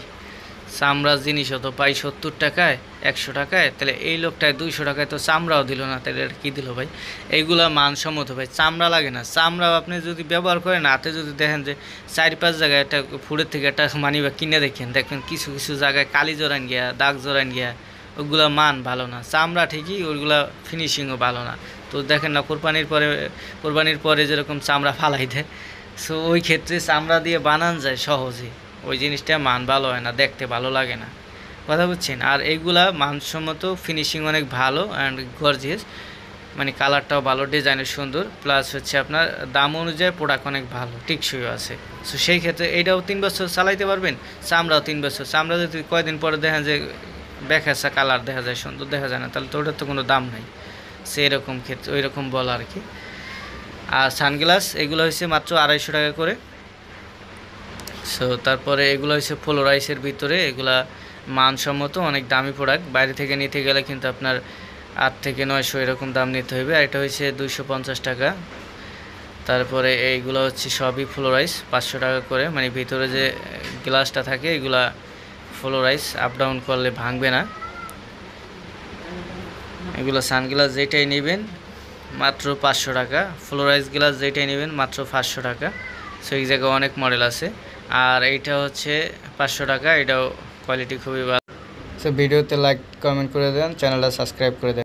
চামড়ার জিনিসও তো পাই 70 টাকায় 100 টাকায়, তাহলে এই লোকটায় 200 টাকায় তো চামড়াও দিল না, তাহলে এটা কী দিল ভাই? এইগুলা মানসম্মত ভাই, চামড়া লাগে না। চামড়াও আপনি যদি ব্যবহার করেন, হাতে যদি দেখেন যে 4-5 জায়গায় একটা ফুডের থেকে একটা মানিব্যাগ কিনে দেখবেন কিছু কিছু জায়গায় কালি জড়ান গিয়া, দাগ জড়ান গিয়া, ওগুলা মান ভালো না। চামড়া ঠিকই, ওইগুলা ফিনিশিংও ভালো না। তো দেখেন না কোরবানির পরে যেরকম চামড়া ফালাই দেয়, সো ওই ক্ষেত্রে চামড়া দিয়ে বানান যায় সহজে, ওই জিনিসটা মান ভালো হয় না, দেখতে ভালো লাগে না, কথা বুঝছেন? আর এইগুলা মানসম্মত, ফিনিশিং অনেক ভালো অ্যান্ড গর্জিয়াস, মানে কালারটাও ভালো, ডিজাইনের সুন্দর, প্লাস হচ্ছে আপনার দাম অনুযায়ী প্রোডাক্ট অনেক ভালো, টিকসইও আছে। সো সেই ক্ষেত্রে এইটাও 3 বছর চালাইতে পারবেন, চামড়াও 3 বছর। চামড়া যদি কয়দিন পরে দেখেন যে বেখাসা কালার দেখা যায়, সুন্দর দেখা যায় না, তাহলে তো ওটার তো কোনো দাম নাই। সেই রকম ক্ষেত্রে ওই রকম বলা আর কি। আর সানগ্লাস এগুলো হচ্ছে মাত্র 250 টাকা করে। সো তারপরে এগুলো হচ্ছে ফ্লোরাইসের ভিতরে, এগুলা মানসম্মত, অনেক দামি প্রোডাক্ট, বাইরে থেকে নিতে গেলে কিন্তু আপনার 8 থেকে 900 এরকম দাম নিতে হবে। আর এটা হচ্ছে 250 টাকা। তারপরে এইগুলো হচ্ছে সবই ফ্লোরাইস, 500 টাকা করে, মানে ভিতরে যে গ্লাসটা থাকে এগুলা ফ্লোরাইস, আপ ডাউন করলে ভাঙবে না। এগুলো সানগ্লাস যেটাই নেবেন মাত্র 500 টাকা, ফ্লোরাইস গ্লাস যেটাই নেবেন মাত্র 500 টাকা। সো এই জায়গায় অনেক মডেল আছে। আর এইটা হচ্ছে 500 টাকা, এটাও কোয়ালিটি খুবই ভালো। সো ভিডিওতে লাইক কমেন্ট করে দেন, চ্যানেলটা সাবস্ক্রাইব করে দেন।